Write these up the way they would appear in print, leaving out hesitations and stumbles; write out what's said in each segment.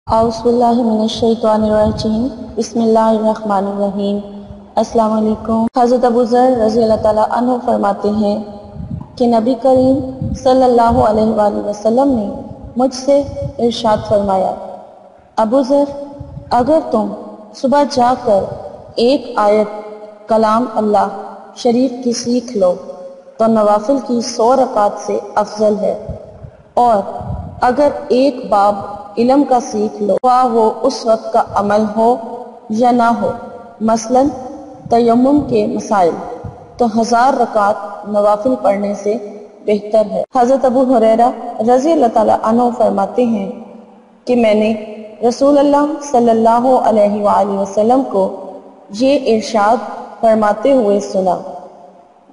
اعوذ باللہ من الشیطان الرجیم بسم اللہ الرحمن الرحیم۔ السلام علیکم۔ حضرت ابو ذر رضی اللہ تعالیٰ عنہ فرماتے ہیں کہ نبی کریم صلی اللہ علیہ وآلہ وسلم نے مجھ سے ارشاد فرمایا، ابو ذر، اگر تم صبح جا کر ایک آیت کلام اللہ شریف کی سیکھ لو تو نوافل کی 100 رکعت سے افضل ہے، اور اگر ایک باب علم کا سیکھ لو خواہ وہ اس وقت کا عمل ہو یا نہ ہو، مثلا تیمم کے مسائل، تو 1000 رکعت نوافل پڑھنے سے بہتر ہے۔ حضرت ابو ہریرہ رضی اللہ تعالیٰ عنہ فرماتے ہیں کہ میں نے رسول اللہ صلی اللہ علیہ وآلہ وسلم کو یہ ارشاد فرماتے ہوئے سنا،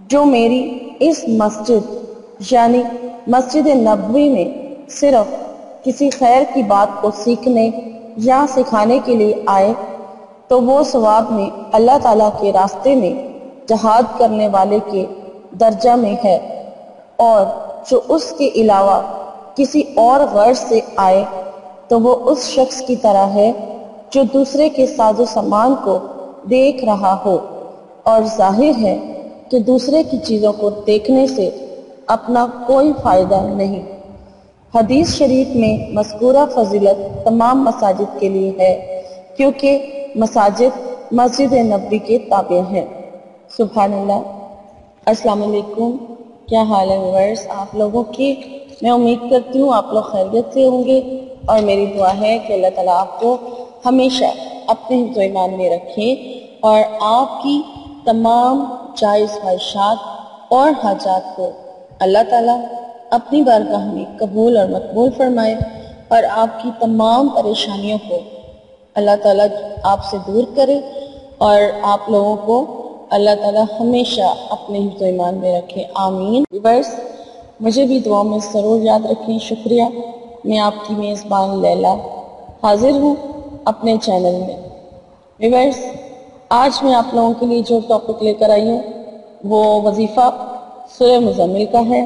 جو میری اس مسجد یعنی مسجد نبوی میں صرف کسی خیر کی بات کو سیکھنے یا سکھانے کے لیے آئے تو وہ ثواب میں اللہ تعالیٰ کے راستے میں جہاد کرنے والے کے درجہ میں ہے، اور جو اس کے علاوہ کسی اور غرض سے آئے تو وہ اس شخص کی طرح ہے جو دوسرے کے ساز و سامان کو دیکھ رہا ہو، اور ظاہر ہے کہ دوسرے کی چیزوں کو دیکھنے سے اپنا کوئی فائدہ نہیں۔ حدیث شریف میں مذکورہ فضیلت تمام مساجد کے لیے ہے، کیونکہ مساجد مسجد نبوی کے تابع ہیں۔ سبحان اللہ۔ السلام علیکم، کیا حال ہے ویورز آپ لوگوں کی؟ میں امید کرتی ہوں آپ لوگ خیریت سے ہوں گے، اور میری دعا ہے کہ اللہ تعالیٰ آپ کو ہمیشہ اپنے حفظ و ایمان میں رکھیں اور آپ کی تمام جائز خواہشات اور حاجات کو اللہ تعالیٰ اپنی بارگاہ میں قبول اور مقبول فرمائے، اور آپ کی تمام پریشانیوں کو اللہ تعالیٰ آپ سے دور کرے، اور آپ لوگوں کو اللہ تعالیٰ ہمیشہ اپنے حفظ و ایمان میں رکھے، آمین۔ ویورز مجھے بھی دعا میں ضرور یاد رکھیں۔ شکریہ۔ میں آپ کی میزبان لیلا حاضر ہوں اپنے چینل میں۔ ویورز آج میں آپ لوگوں کے لیے جو ٹاپک لے کر آئی ہوں وہ وظیفہ سورہ مزمل کا ہے،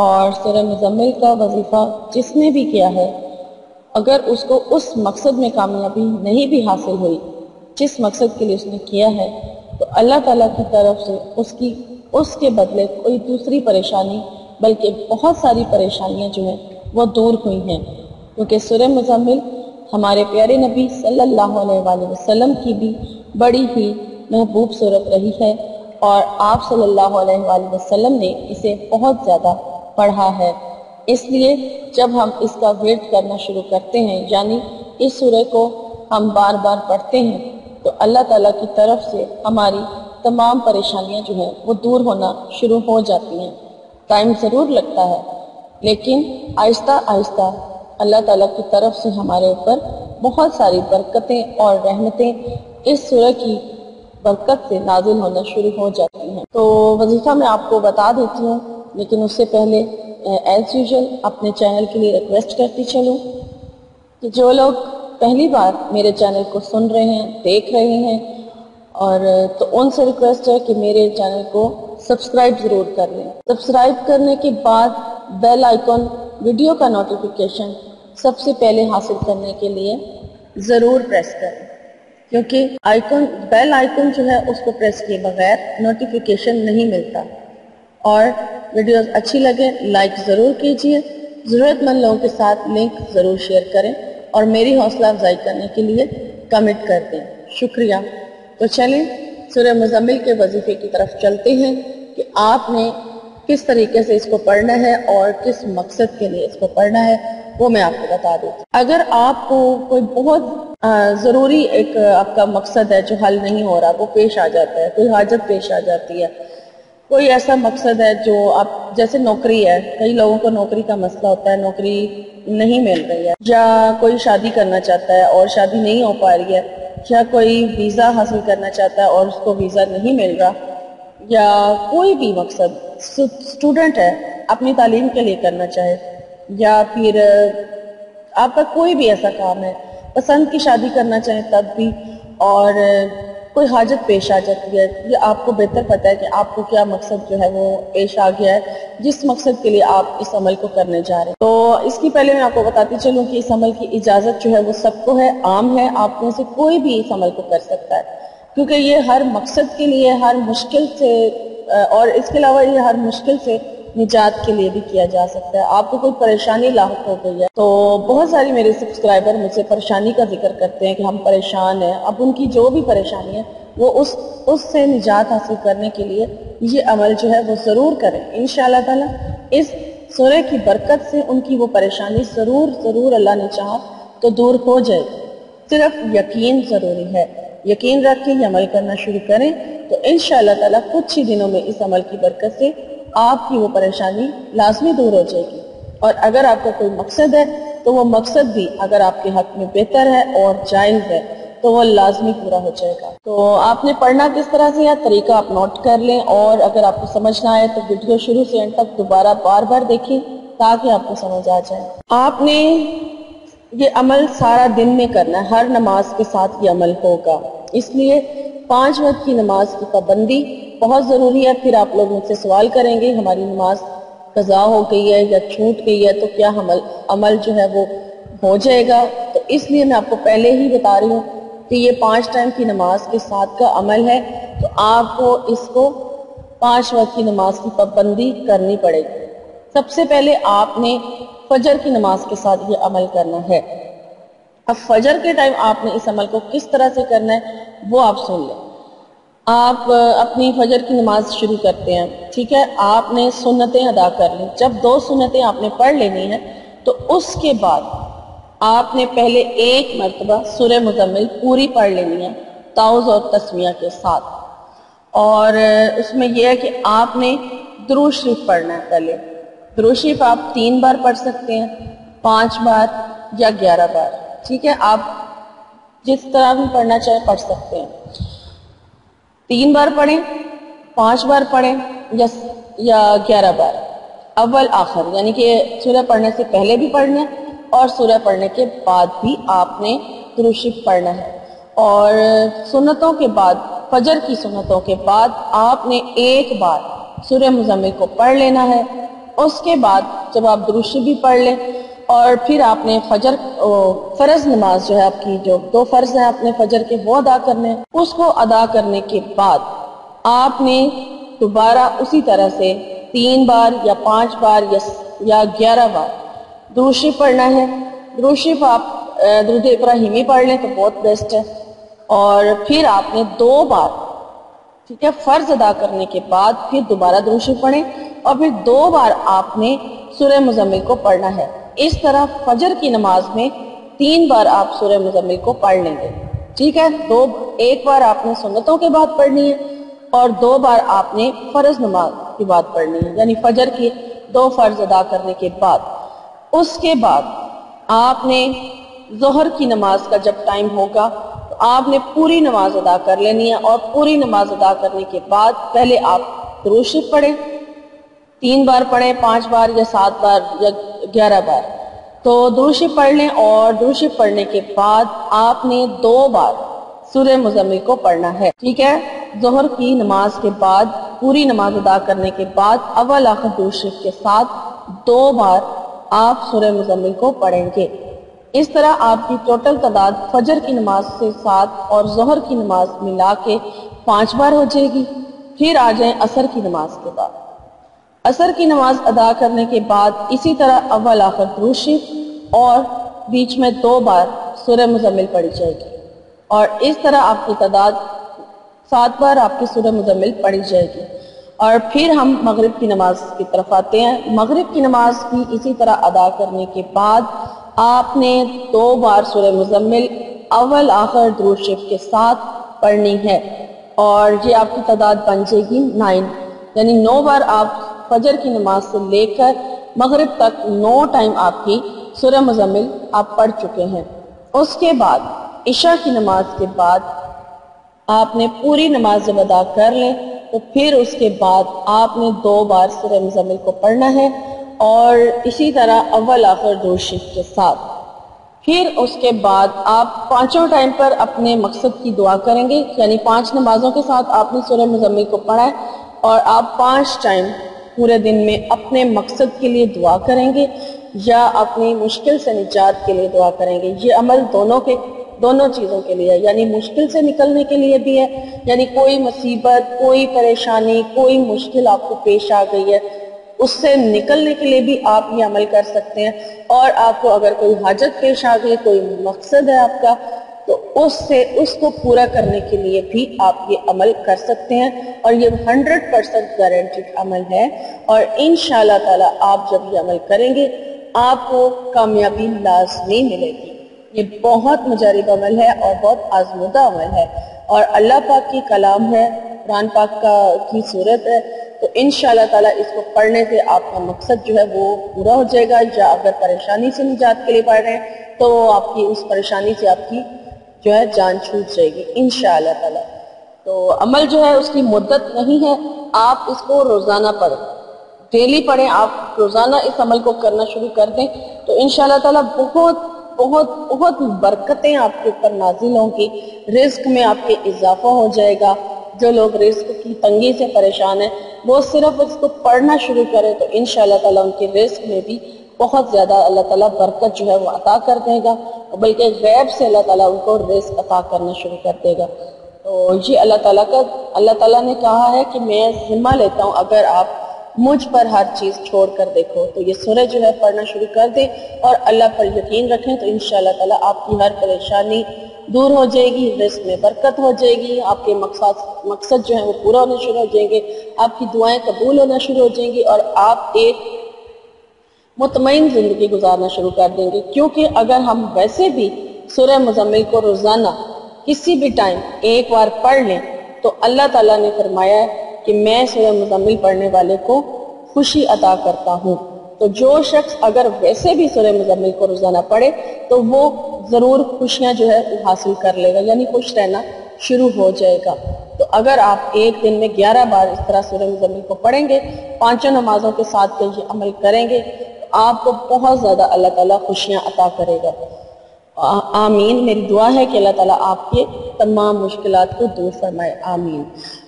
اور سورہ مزمل کا وظیفہ جس نے بھی کیا ہے، اگر اس کو اس مقصد میں کامیابی نہیں بھی حاصل ہوئی جس مقصد کے لیے اس نے کیا ہے، تو اللہ تعالیٰ کی طرف سے اس کے بدلے کوئی دوسری پریشانی بلکہ بہت ساری پریشانیاں جو ہیں وہ دور ہوئی ہیں، کیونکہ سورہ مزمل ہمارے پیارے نبی صلی اللہ علیہ وآلہ وسلم کی بھی بڑی ہی محبوب صورت رہی ہے، اور آپ صلی اللہ علیہ وآلہ وسلم نے اسے بہت زیادہ پڑھا ہے۔ اس لیے جب ہم اس کا ورد کرنا شروع کرتے ہیں، یعنی اس سورہ کو ہم بار بار پڑھتے ہیں، تو اللہ تعالیٰ کی طرف سے ہماری تمام پریشانیاں جو ہیں وہ دور ہونا شروع ہو جاتی ہیں۔ ٹائم ضرور لگتا ہے، لیکن آہستہ آہستہ اللہ تعالیٰ کی طرف سے ہمارے اوپر بہت ساری برکتیں اور رحمتیں اس سورہ کی برکت سے نازل ہونا شروع ہو جاتی ہیں۔ تو وظیفہ میں آپ کو بتا دیتی ہوں، لیکن اس سے پہلے ایز یوزول اپنے چینل کے لیے ریکویسٹ کرتی چلوں کہ جو لوگ پہلی بار میرے چینل کو سن رہے ہیں، دیکھ رہے ہیں، اور تو ان سے ریکویسٹ ہے کہ میرے چینل کو سبسکرائب ضرور کر لیں۔ سبسکرائب کرنے کے بعد بیل آئیکن ویڈیو کا نوٹیفیکیشن سب سے پہلے حاصل کرنے کے لیے ضرور پریس کریں، کیونکہ بیل آئیکن جو ہے اس کو پریس کیے بغیر نوٹیفیکیشن نہیں ملتا۔ اور ویڈیوز اچھی لگے لائک ضرور کیجئے، ضرورت مند لوگوں کے ساتھ لنک ضرور شیئر کریں، اور میری حوصلہ افزائی کرنے کے لیے کمنٹ کر دیں۔ شکریہ۔ تو چلیں سورہ مزمل کے وظیفے کی طرف چلتے ہیں کہ آپ نے کس طریقے سے اس کو پڑھنا ہے اور کس مقصد کے لیے اس کو پڑھنا ہے، وہ میں آپ کو بتا دیتی ہوں۔ اگر آپ کو کوئی بہت ضروری ایک آپ کا مقصد ہے جو حل نہیں ہو رہا، وہ پیش آ جاتا ہے، کوئی حاجت پیش آ جاتی ہے، کوئی ایسا مقصد ہے جو آپ جیسے نوکری ہے، کئی لوگوں کو نوکری کا مسئلہ ہوتا ہے، نوکری نہیں مل رہی ہے، یا کوئی شادی کرنا چاہتا ہے اور شادی نہیں ہو پا رہی ہے، یا کوئی ویزا حاصل کرنا چاہتا ہے اور اس کو ویزا نہیں مل رہا، یا کوئی بھی مقصد، اسٹوڈنٹ ہے اپنی تعلیم کے لیے کرنا چاہے، یا پھر آپ کا کوئی بھی ایسا کام ہے، پسند کی شادی کرنا چاہیں تب بھی، اور کوئی حاجت پیش آ جاتی ہے، یہ آپ کو بہتر پتہ ہے کہ آپ کو کیا مقصد جو ہے وہ پیش آ گیا ہے جس مقصد کے لیے آپ اس عمل کو کرنے جا رہے ہیں۔ تو اس کی پہلے میں آپ کو بتاتی چلوں کہ اس عمل کی اجازت جو ہے وہ سب کو ہے، عام ہے، آپ میں سے کوئی بھی اس عمل کو کر سکتا ہے، کیونکہ یہ ہر مقصد کے لیے، ہر مشکل سے، اور اس کے علاوہ یہ ہر مشکل سے نجات کے لیے بھی کیا جا سکتا ہے۔ آپ کو کوئی پریشانی لاحق ہو گئی ہے تو بہت ساری میرے سبسکرائبر مجھ سے پریشانی کا ذکر کرتے ہیں کہ ہم پریشان ہیں، اب ان کی جو بھی پریشانی ہے وہ اس سے نجات حاصل کرنے کے لیے یہ عمل جو ہے وہ ضرور کریں۔ انشاءاللہ تعالی اس سورہ کی برکت سے ان کی وہ پریشانی ضرور اللہ نے چاہا تو دور ہو جائے گی۔ صرف یقین ضروری ہے، یقین رکھ کے یہ عمل کرنا شروع کریں تو انشاءاللہ تعالی کچھ ہی دنوں میں اس عمل کی برکت سے آپ کی وہ پریشانی لازمی دور ہو جائے گی، اور اگر آپ کا کوئی مقصد ہے تو وہ مقصد بھی اگر آپ کے حق میں بہتر ہے اور جائز ہے تو وہ لازمی پورا ہو جائے گا۔ تو آپ نے پڑھنا کس طرح سے ہے، طریقہ آپ نوٹ کر لیں، اور اگر آپ کو سمجھ نہ آئے تو ویڈیو شروع سے اینڈ تک دوبارہ بار دیکھیں تاکہ آپ کو سمجھ آ جائے۔ آپ نے یہ عمل سارا دن میں کرنا ہے، ہر نماز کے ساتھ یہ عمل ہوگا، اس لیے 5 وقت کی نماز کی پابندی بہت ضروری ہے۔ پھر آپ لوگ مجھ سے سوال کریں گے ہماری نماز قضا ہو گئی ہے یا چھوٹ گئی ہے تو کیا عمل جو ہے وہ ہو جائے گا، تو اس لیے میں آپ کو پہلے ہی بتا رہی ہوں کہ یہ 5 ٹائم کی نماز کے ساتھ کا عمل ہے، تو آپ کو اس کو 5 وقت کی نماز کی پابندی کرنی پڑے گی۔ سب سے پہلے آپ نے فجر کی نماز کے ساتھ یہ عمل کرنا ہے۔ اب فجر کے ٹائم آپ نے اس عمل کو کس طرح سے کرنا ہے وہ آپ سن لیں۔ آپ اپنی فجر کی نماز شروع کرتے ہیں، ٹھیک ہے، آپ نے سنتیں ادا کر لیں۔ جب 2 سنتیں آپ نے پڑھ لینی ہیں تو اس کے بعد آپ نے پہلے 1 مرتبہ سورہ مزمل پوری پڑھ لینی ہے تعوذ اور تسمیہ کے ساتھ، اور اس میں یہ ہے کہ آپ نے درود شریف پڑھنا ہے۔ پہلے درود شریف آپ 3 بار پڑھ سکتے ہیں، 5 بار یا 11 بار، ٹھیک ہے، آپ جس طرح بھی پڑھنا چاہے پڑھ سکتے ہیں۔ 3 بار پڑھیں، 5 بار پڑھیں یا 11 بار، اول آخر، یعنی کہ سورہ پڑھنے سے پہلے بھی پڑھنا ہے اور سورہ پڑھنے کے بعد بھی آپ نے درود شریف پڑھنا ہے۔ اور سنتوں کے بعد، فجر کی سنتوں کے بعد آپ نے 1 بار سورہ مزمل کو پڑھ لینا ہے۔ اس کے بعد جب آپ درود شریف بھی پڑھ لیں اور پھر آپ نے فرض نماز جو ہے آپ کی، جو 2 فرض ہیں آپ نے فجر کے وہ ادا کرنے ہیں، اس کو ادا کرنے کے بعد آپ نے دوبارہ اسی طرح سے 3 بار یا 5 بار یا 11 بار درود شریف پڑھنا ہے۔ درود شریف آپ درود ابراہیمی پڑھ لیں تو بہت بیسٹ ہے، اور پھر آپ نے 2 بار، ٹھیک ہے، فرض ادا کرنے کے بعد پھر دوبارہ درود شریف پڑھیں اور پھر 2 بار آپ نے سورہ مزمل کو پڑھنا ہے۔ اس طرح فجر کی نماز میں 3 بار آپ سورہ مزمل کو پڑھ لیں گے، ٹھیک ہے، 1 بار آپ نے سنتوں کے بعد پڑھنی ہے اور 2 بار آپ نے فرض نماز کی بعد پڑھنی ہے، یعنی فجر کی 2 فرض ادا کرنے کے بعد۔ اس کے بعد آپ نے ظہر کی نماز کا جب ٹائم ہوگا تو آپ نے پوری نماز ادا کر لینی ہے، اور پوری نماز ادا کرنے کے بعد پہلے آپ درود شریف پڑھیں، 3 بار پڑھیں، 5 بار یا 7 بار یا 11 بار، تو درود شریف پڑھ لیں، اور درود شریف پڑھنے کے بعد آپ نے 2 بار سورہ مزمل کو پڑھنا ہے، ٹھیک ہے۔ ظہر کی نماز کے بعد پوری نماز ادا کرنے کے بعد اول آخر درود شریف کے ساتھ 2 بار آپ سورہ مزمل کو پڑھیں گے۔ اس طرح آپ کی ٹوٹل تعداد فجر کی نماز سے 7 اور ظہر کی نماز ملا کے 5 بار ہو جائے گی۔ پھر آ جائیں عصر کی نماز کے بعد۔ عصر کی نماز ادا کرنے کے بعد اسی طرح اول آخر درود شریف اور بیچ میں 2 بار سورہ مزمل پڑھی جائے گی، اور اس طرح آپ کی تعداد 7 بار آپ کی سورہ مزمل پڑھی جائے گی۔ اور پھر ہم مغرب کی نماز کی طرف آتے ہیں۔ مغرب کی نماز بھی اسی طرح ادا کرنے کے بعد آپ نے 2 بار سورہ مزمل اول آخر درود شریف کے ساتھ پڑھنی ہے، اور یہ آپ کی تعداد بن جائے گی 9، یعنی 9 بار آپ فجر کی نماز سے لے کر مغرب تک 9 ٹائم آپ کی سورہ مزمل آپ پڑھ چکے ہیں۔ اس کے بعد عشاء کی نماز کے بعد آپ نے پوری نماز جب ادا کر لیں تو پھر اس کے بعد آپ نے 2 بار سورہ مزمل کو پڑھنا ہے، اور اسی طرح اول آخر درود شریف کے ساتھ۔ پھر اس کے بعد آپ 5 ٹائم پر اپنے مقصد کی دعا کریں گے، یعنی 5 نمازوں کے ساتھ آپ نے سورہ مزمل کو پڑھا ہے اور آپ 5 ٹائم پورے دن میں اپنے مقصد کے لیے دعا کریں گے یا اپنی مشکل سے نجات کے لیے دعا کریں گے۔ یہ عمل دونوں چیزوں کے لیے ہے، یعنی مشکل سے نکلنے کے لیے بھی ہے، یعنی کوئی مصیبت، کوئی پریشانی، کوئی مشکل آپ کو پیش آ گئی ہے، اس سے نکلنے کے لیے بھی آپ یہ عمل کر سکتے ہیں، اور آپ کو اگر کوئی حاجت پیش آ گئی، کوئی مقصد ہے آپ کا، تو اس کو پورا کرنے کے لیے بھی آپ یہ عمل کر سکتے ہیں، اور یہ 100% گارنٹیڈ عمل ہے، اور انشاءاللہ تعالی آپ جب یہ عمل کریں گے آپ کو کامیابی لازمی ملے گی۔ یہ بہت مجرب عمل ہے اور بہت آزمودہ عمل ہے، اور اللہ پاک کی کلام ہے، قرآن پاک کی صورت ہے، تو انشاءاللہ تعالی اس کو پڑھنے سے آپ کا مقصد جو ہے وہ پورا ہو جائے گا، یا اگر پریشانی سے نجات کے لیے پڑھ رہے ہیں تو آپ کی اس پریشانی سے آپ کی جو ہے جان چھوٹ جائے گی انشاءاللہ تعالی۔ تو عمل جو ہے اس کی مدت نہیں ہے، آپ اس کو روزانہ پڑھیں، ڈیلی پڑھیں، آپ روزانہ اس عمل کو کرنا شروع کر دیں تو انشاءاللہ تعالی بہت بہت بہت برکتیں آپ کے اوپر نازل ہوں گی، رزق میں آپ کے اضافہ ہو جائے گا۔ جو لوگ رزق کی تنگی سے پریشان ہیں وہ صرف اس کو پڑھنا شروع کریں تو انشاءاللہ تعالی ان کے رزق میں بھی بہت زیادہ اللہ تعالیٰ برکت جو ہے وہ عطا کر دے گا، بلکہ غیب سے اللہ تعالیٰ ان کو رزق عطا کرنا شروع کر دے گا۔ تو یہ اللہ تعالیٰ نے کہا ہے کہ میں ذمہ لیتا ہوں اگر آپ مجھ پر ہر چیز چھوڑ کر دیکھو، تو یہ سورہ جو ہے پڑھنا شروع کر دیں اور اللہ پر یقین رکھیں تو انشاءاللہ تعالیٰ آپ کی ہر پریشانی دور ہو جائے گی، رزق میں برکت ہو جائے گی، آپ کے مقصد جو ہیں وہ پورا ہونا شروع ہو جائیں گے، آپ کی دعائیں قبول ہونا شروع ہو جائیں گی، اور آپ ایک مطمئن زندگی گزارنا شروع کر دیں گے۔ کیونکہ اگر ہم ویسے بھی سورہ مزمل کو روزانہ کسی بھی ٹائم ایک بار پڑھ لیں تو اللہ تعالیٰ نے فرمایا ہے کہ میں سورہ مزمل پڑھنے والے کو خوشی عطا کرتا ہوں۔ تو جو شخص اگر ویسے بھی سورہ مزمل کو روزانہ پڑھے تو وہ ضرور خوشیاں جو ہے وہ حاصل کر لے گا، یعنی خوش رہنا شروع ہو جائے گا۔ تو اگر آپ ایک دن میں 11 بار اس طرح سورہ مزمل کو پڑھیں گے، 5 نمازوں کے ساتھ یہ عمل کریں گے تو آپ کو بہت زیادہ اللہ تعالیٰ خوشیاں عطا کرے گا۔ آمین۔ میری دعا ہے کہ اللہ تعالیٰ آپ کے تمام مشکلات کو دور فرمائے، آمین۔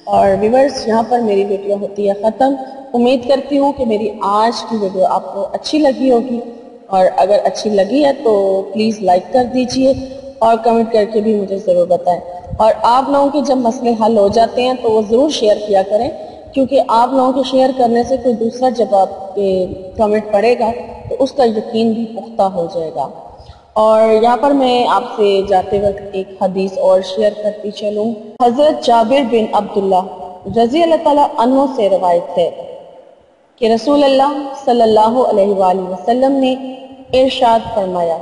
اور ویورز، یہاں پر میری ویڈیو ہوتی ہے ختم۔ امید کرتی ہوں کہ میری آج کی ویڈیو آپ کو اچھی لگی ہوگی، اور اگر اچھی لگی ہے تو پلیز لائک کر دیجئے اور کمنٹ کر کے بھی مجھے ضرور بتائیں، اور آپ لوگوں کے جب مسئلے حل ہو جاتے ہیں تو وہ ضرور شیئر کیا کریں، کیونکہ آپ لوگوں کے شیئر کرنے سے کوئی دوسرا جب آپ کے کمنٹ پڑھے گا تو اس کا یقین بھی پختہ ہو جائے گا۔ اور یہاں پر میں آپ سے جاتے وقت ایک حدیث اور شیئر کرتی چلوں۔ حضرت جابر بن عبداللہ رضی اللہ تعالیٰ عنہ سے روایت ہے کہ رسول اللہ صلی اللہ علیہ وآلہ وسلم نے ارشاد فرمایا،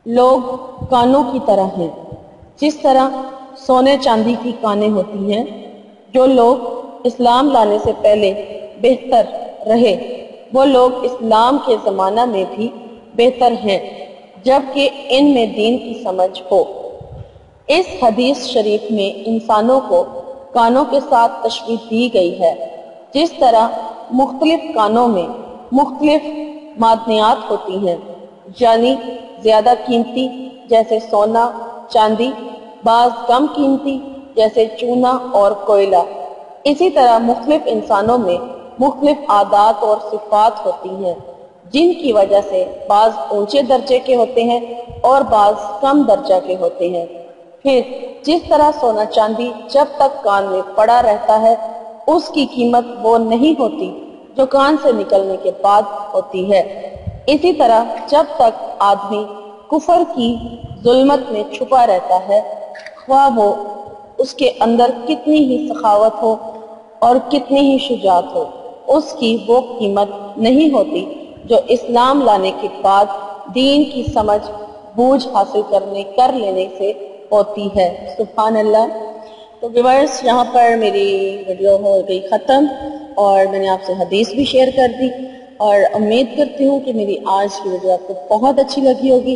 لوگ کانوں کی طرح ہیں، جس طرح سونے چاندی کی کانیں ہوتی ہیں۔ جو لوگ اسلام لانے سے پہلے بہتر رہے وہ لوگ اسلام کے زمانہ میں بھی بہتر ہیں، جبکہ ان میں دین کی سمجھ ہو۔ اس حدیث شریف میں انسانوں کو کانوں کے ساتھ تشبیہ دی گئی ہے، جس طرح مختلف کانوں میں مختلف معدنیات ہوتی ہیں، یعنی زیادہ قیمتی جیسے سونا چاندی، بعض کم قیمتی جیسے چونا اور کوئلہ۔ اسی طرح مختلف انسانوں میں مختلف عادات اور صفات ہوتی ہیں، جن کی وجہ سے بعض اونچے درجے کے ہوتے ہیں اور بعض کم درجہ کے ہوتے ہیں۔ پھر جس طرح سونا چاندی جب تک کان میں پڑا رہتا ہے اس کی قیمت وہ نہیں ہوتی جو کان سے نکلنے کے بعد ہوتی ہے، اسی طرح جب تک آدمی کفر کی ظلمت میں چھپا رہتا ہے، خواہ وہ اس کے اندر کتنی ہی سخاوت ہو اور کتنی ہی شجاعت ہو، اس کی وہ قیمت نہیں ہوتی جو اسلام لانے کے بعد دین کی سمجھ بوجھ حاصل کر لینے سے ہوتی ہے۔ سبحان اللہ۔ تو ویورز، یہاں پر میری ویڈیو ہو گئی ختم، اور میں نے آپ سے حدیث بھی شیئر کر دی، اور امید کرتی ہوں کہ میری آج کی ویڈیو آپ کو بہت اچھی لگی ہوگی،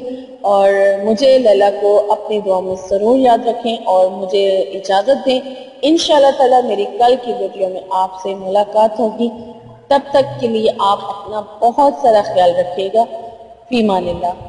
اور مجھے لیلا کو اپنی دعا میں ضرور یاد رکھیں اور مجھے اجازت دیں۔ انشاءاللہ تعالی میری کل کی ویڈیو میں آپ سے ملاقات ہوگی، تب تک کے لیے آپ اپنا بہت سارا خیال رکھیے گا۔ فی امان اللہ۔